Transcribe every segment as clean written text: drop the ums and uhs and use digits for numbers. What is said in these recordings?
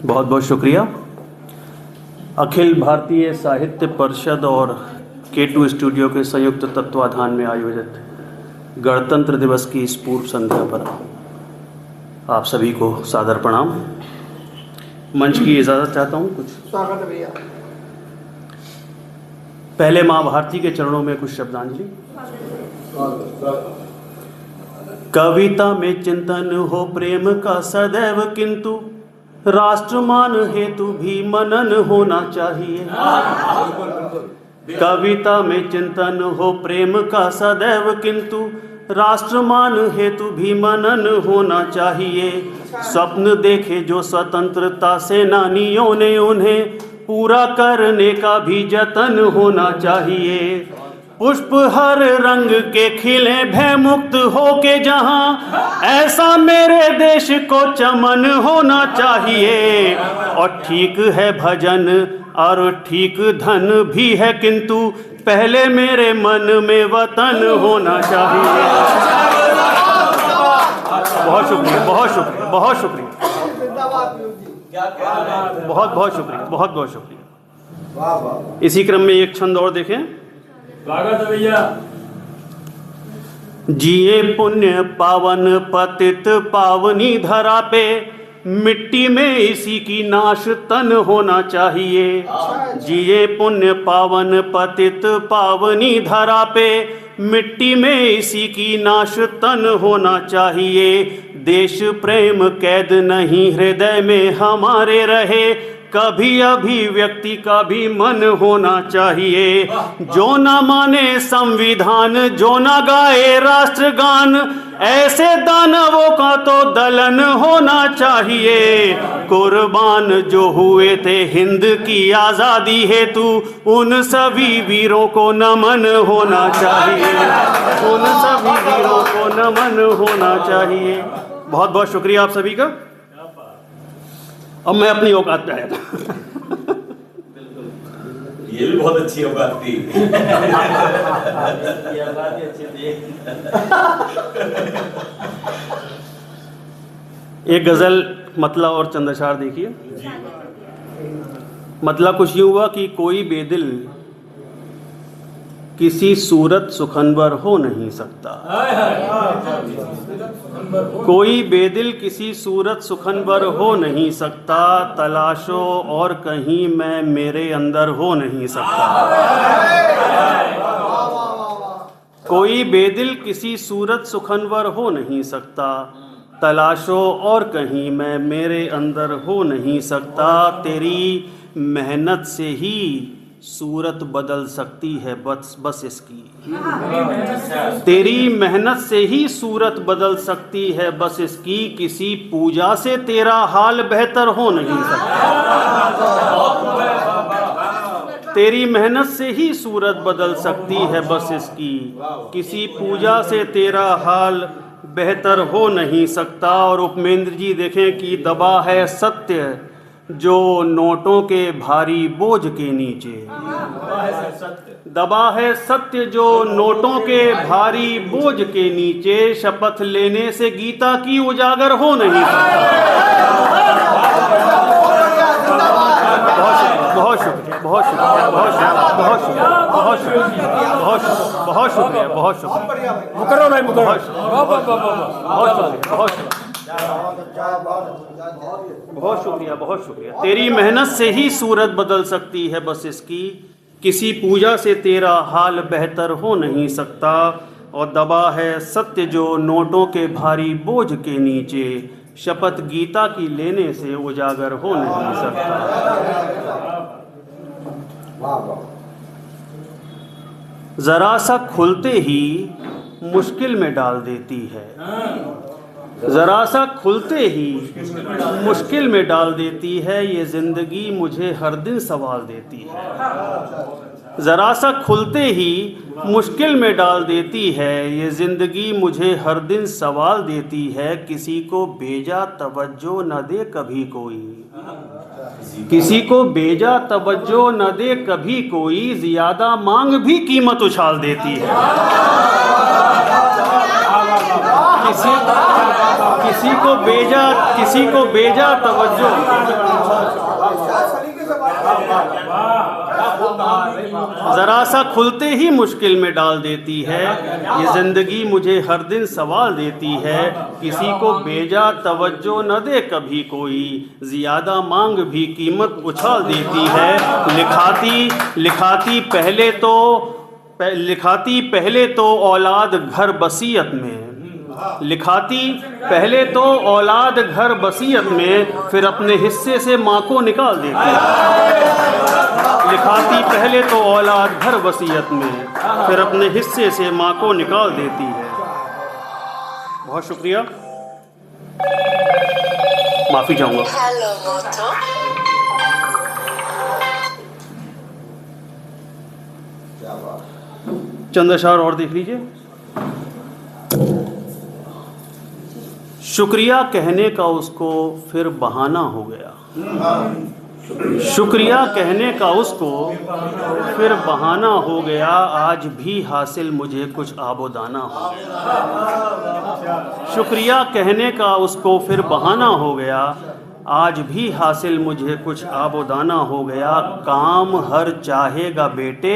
बहुत बहुत शुक्रिया। अखिल भारतीय साहित्य परिषद और K2 स्टूडियो के संयुक्त तत्वाधान में आयोजित गणतंत्र दिवस की इस पूर्व संध्या पर आप सभी को सादर प्रणाम। मंच की इजाज़त चाहता हूँ कुछ। स्वागत है भैया। पहले माँ भारती के चरणों में कुछ शब्दांजलि। कविता में चिंतन हो प्रेम का सदैव, किंतु राष्ट्रमान हेतु भी मनन होना चाहिए। कविता में चिंतन हो प्रेम का सदैव, किंतु राष्ट्रमान हेतु भी मनन होना चाहिए। स्वप्न देखे जो स्वतंत्रता सेनानियों ने, उन्हें पूरा करने का भी जतन होना चाहिए। पुष्प हर रंग के खिले भय मुक्त हो के जहां, ऐसा मेरे देश को चमन होना चाहिए। और ठीक है भजन और ठीक धन भी है, किंतु पहले मेरे मन में वतन होना चाहिए। बहुत शुक्रिया, बहुत शुक्रिया, बहुत शुक्रिया, बहुत बहुत शुक्रिया, बहुत बहुत शुक्रिया। इसी क्रम में एक छंद और देखें। स्वागत है भैया। जिए पुण्य पावन पतित पावनी धरा पे, मिट्टी में इसी की नाश तन होना चाहिए। जिए पुण्य पावन पतित पावनी धरा पे, मिट्टी में इसी की नाश तन होना चाहिए। देश प्रेम कैद नहीं हृदय में हमारे रहे, कभी अभिव्यक्ति का भी मन होना चाहिए। जो न माने संविधान, जो न गाए राष्ट्रगान, ऐसे दानवों का तो दलन होना चाहिए। कुर्बान जो हुए थे हिंद की आज़ादी हेतु, उन सभी वीरों को नमन होना चाहिए। उन सभी वीरों को नमन होना चाहिए। बहुत बहुत शुक्रिया आप सभी का। अब मैं अपनी औकात पे आया था। ये भी बहुत अच्छी औकात थी। एक गजल मतला और चंद्रशार देखिए। मतला कुछ यूं हुआ कि कोई बेदिल किसी सूरत सुखनवर हो नहीं सकता। कोई बेदिल किसी सूरत सुखनवर हो नहीं सकता, तलाशो और कहीं मैं मेरे अंदर हो नहीं सकता। कोई बेदिल किसी सूरत सुखनवर हो नहीं सकता, तलाशो और कहीं मैं मेरे अंदर हो नहीं सकता। तेरी मेहनत से ही सूरत बदल सकती है बस इसकी। तेरी मेहनत से ही सूरत बदल सकती है बस इसकी, किसी पूजा से तेरा हाल बेहतर हो नहीं सकता। तेरी मेहनत से ही सूरत बदल सकती है बस इसकी, किसी पूजा से तेरा हाल बेहतर हो नहीं सकता। और उपमेंद्र जी देखें कि दबा है सत्य जो नोटों के भारी बोझ के नीचे। दबा है सत्य जो नोटों के भारी बोझ के नीचे, शपथ लेने से गीता की उजागर हो नहीं सकता। बहुत शुक्रिया, बहुत शुक्रिया, बहुत शुक्रिया, बहुत शुक्रिया, बहुत शुक्रिया, बहुत शुक्रिया, बहुत शुक्रिया, बहुत शुक्रिया, मुकर्रम भाई, मुकर्रम। बहुत शुक्रिया, बहुत शुक्रिया, बहुत शुक्रिया, बहुत शुक्रिया। तेरी मेहनत से ही सूरत बदल सकती है बस इसकी, किसी पूजा से तेरा हाल बेहतर हो नहीं सकता। और दबा है सत्य जो नोटों के भारी बोझ के नीचे, शपथ गीता की लेने से उजागर हो नहीं सकता। जरा सा खुलते ही मुश्किल में डाल देती है। जरा सा खुलते ही मुश्किल में डाल देती है, ये जिंदगी मुझे हर दिन सवाल देती है। जरा सा खुलते ही मुश्किल में डाल देती है, ये जिंदगी मुझे हर दिन सवाल देती है। किसी को बेजा तवज्जो न दे कभी कोई, किसी को बेजा तवज्जो न दे कभी कोई, ज्यादा मांग भी कीमत उछाल देती है। किसी को बेजा तवज्जो, जरा सा खुलते ही मुश्किल में डाल देती है। ये जिंदगी मुझे हर दिन सवाल देती है। किसी को बेजा तवज्जो न दे कभी कोई, ज्यादा मांग भी कीमत उछाल देती है। लिखाती पहले तो औलाद घर बसियत में, लिखाती पहले तो औलाद घर बसियत में, फिर अपने हिस्से से माँ को निकाल देती है। लिखाती पहले तो औलाद घर बसियत में, फिर अपने हिस्से से माँ को निकाल देती है। बहुत शुक्रिया, माफी चाहूँगा। हेलो मोटो। चंद अशार और देख लीजिए। शुक्रिया कहने का उसको फिर बहाना हो गया, शुक्रिया कहने का उसको फिर बहाना हो गया। आज भी हासिल मुझे कुछ आबोदाना हो गया। शुक्रिया कहने का उसको फिर बहाना हो गया। आज भी हासिल मुझे कुछ आबोदाना हो गया। काम हर चाहेगा बेटे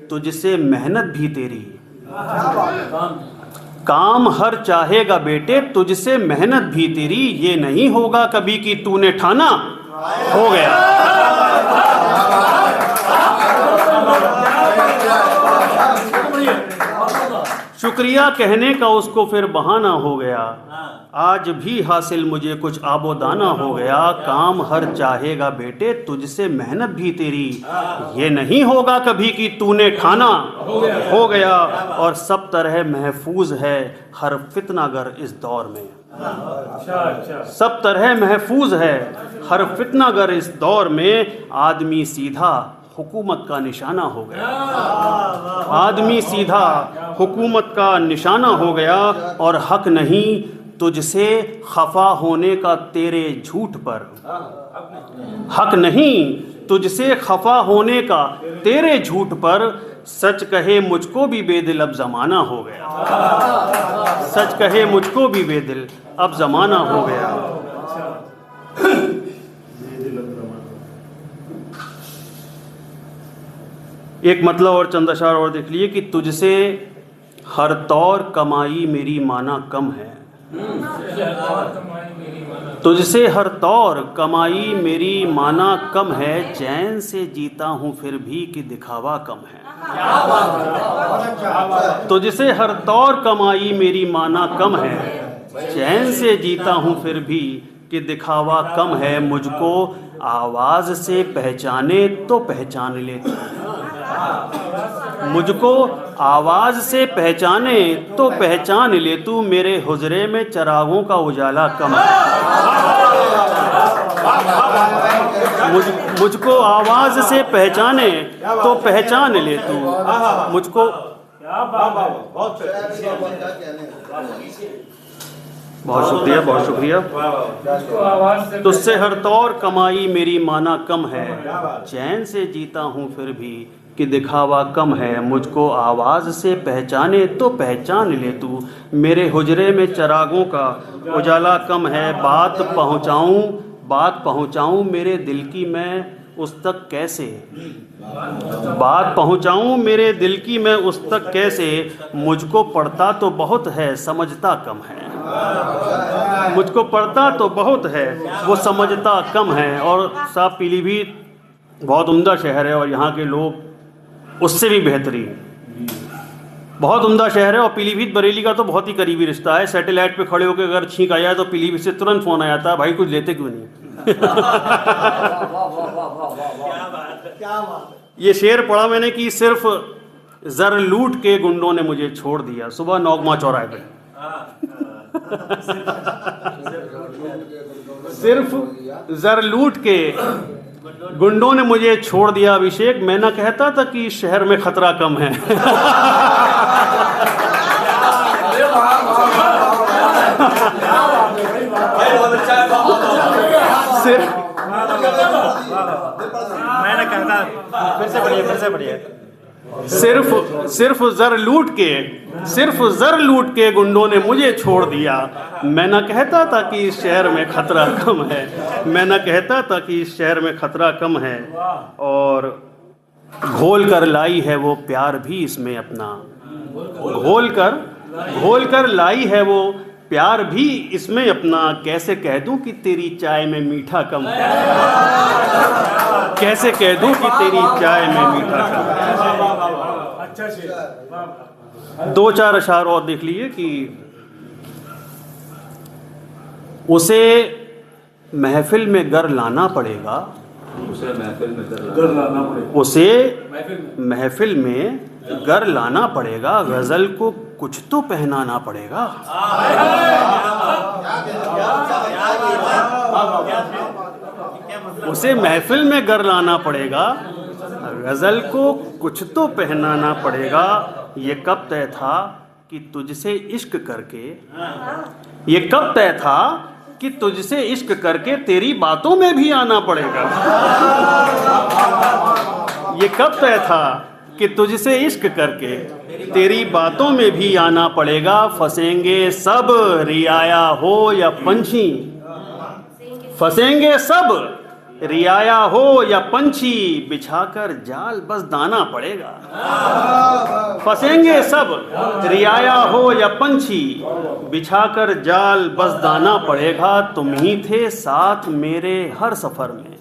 तुझसे मेहनत भी तेरी, काम हर चाहेगा बेटे तुझसे मेहनत भी तेरी। ये नहीं होगा कभी कि तूने ठाना, हो गया। शुक्रिया कहने का उसको फिर बहाना हो गया। आज भी हासिल मुझे कुछ आबोदाना हो गया। काम हर चाहेगा बेटे तुझसे मेहनत भी तेरी। ये नहीं होगा कभी कि तूने ठाना, हो गया। और सब तरह महफूज है हर फितनागर इस दौर में, सब तरह महफूज है हर फितनागर इस दौर में। आदमी सीधा हुकूमत का निशाना हो गया, आदमी सीधा हुकूमत का निशाना हो गया। और हक नहीं तुझसे खफा होने का तेरे झूठ पर, हक नहीं तुझसे खफा होने का तेरे झूठ पर। सच कहे मुझको भी बेदिल अब जमाना हो गया, सच कहे मुझको भी बेदिल अब जमाना हो गया। एक मतलब और चंद अशार और देख लिए कि तुझसे हर तौर कमाई मेरी माना कम है, तुझसे हर तौर कमाई मेरी माना कम है। चैन से जीता हूँ फिर भी कि दिखावा कम है, तुझसे हर तौर कमाई मेरी माना कम है। चैन से जीता हूँ फिर भी कि दिखावा कम है। मुझको आवाज़ से पहचाने तो पहचान ले, मुझको आवाज़ से पहचाने तो पहचान ले तू। मेरे हुजरे में चिरागों का उजाला कम है, मुझको आवाज़ से पहचाने तो पहचान ले तू। मुझको बहुत शुक्रिया, बहुत शुक्रिया। तुझसे हर तौर कमाई मेरी माना कम है। चैन से जीता हूँ फिर भी कि दिखावा कम है। मुझको आवाज़ से पहचाने तो पहचान ले तू। मेरे हुजरे में चिरागों का उजाला कम है। बात पहुँचाऊँ मेरे दिल की मैं उस तक कैसे, बात पहुँचाऊँ मेरे दिल की मैं उस तक कैसे। मुझको पढ़ता तो बहुत है समझता कम है, मुझको पढ़ता तो बहुत है वो समझता कम है। और साहब पीलीभीत बहुत उम्दा शहर है और यहाँ के लोग उससे भी बेहतरीन, बहुत उम्दा शहर है। और पीलीभीत बरेली का तो बहुत ही करीबी रिश्ता है। सैटेलाइट पे खड़े होकर अगर छींक आ जाए तो पीलीभीत से तुरंत फ़ोन आ जाता है, भाई कुछ लेते क्यों नहीं। ये शेर पढ़ा मैंने कि सिर्फ जर लूट के गुंडों ने मुझे छोड़ दिया सुबह नौगमा चौराहे पे। सिर्फ जर लूट के गुंडों ने मुझे छोड़ दिया अभिषेक। मैं ना कहता था कि शहर में खतरा कम है। मैंने कहता, फिर से पढ़िए। सिर्फ जर लूट के गुंडों ने मुझे छोड़ दिया। मैं न कहता था कि इस शहर में खतरा कम है, मैं न कहता था कि इस शहर में खतरा कम है। और घोल कर लाई है वो प्यार भी इसमें अपना, घोल कर लाई है वो प्यार भी इसमें अपना। कैसे कह दूं कि तेरी चाय में मीठा कम है, कैसे कह दूं कि तेरी चाय में मीठा कम है। अच्छा से 2-4 अशार और देख लीजिए कि उसे महफिल में गर लाना पड़ेगा, उसे महफिल में गर लाना पड़ेगा, उसे महफिल में गर लाना पड़ेगा। गजल को कुछ तो पहनाना पड़ेगा। उसे महफिल में गर लाना पड़ेगा, गजल को कुछ तो पहनाना पड़ेगा। ये कब तय था कि तुझसे इश्क करके, ये कब तय था कि तुझसे इश्क करके तेरी बातों में भी आना पड़ेगा। ये कब तय था कि तुझसे इश्क करके तेरी बातों में भी आना पड़ेगा। फंसेंगे सब रियाया हो या पंछी, फंसेंगे सब रियाया हो या पंछी, बिछाकर जाल बस दाना पड़ेगा। फंसेंगे सब रियाया हो या पंछी, बिछाकर जाल बस दाना पड़ेगा। तुम ही थे साथ मेरे हर सफर में,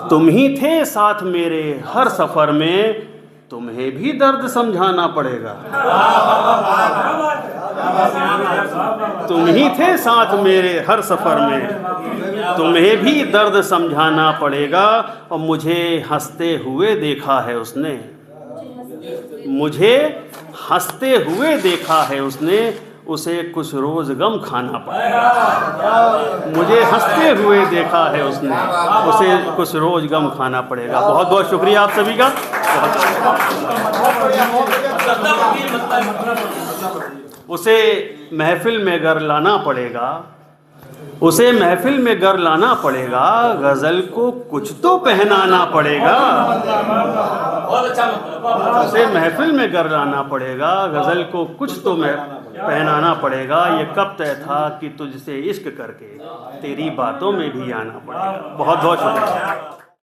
तुम ही थे साथ मेरे हर सफर में, तुम्हें भी दर्द समझाना पड़ेगा। तुम ही थे साथ मेरे हर सफर में, तुम्हें भी दर्द समझाना पड़ेगा। और मुझे हंसते हुए देखा है उसने, मुझे हंसते हुए देखा है उसने, उसे कुछ रोज गम खाना पड़ेगा। मुझे हंसते हुए देखा है उसने, उसे कुछ रोज गम खाना पड़ेगा। बहुत बहुत शुक्रिया आप सभी का। उसे महफिल में गर लाना पड़ेगा, उसे महफिल में गर लाना पड़ेगा। गजल को कुछ तो पहनाना पड़ेगा, उसे महफिल में गर लाना पड़ेगा। गजल को कुछ तो पहनाना पड़ेगा। ये कब तय था कि तुझसे इश्क करके तेरी बातों में भी आना पड़ेगा। बहुत बहुत शुक्रिया।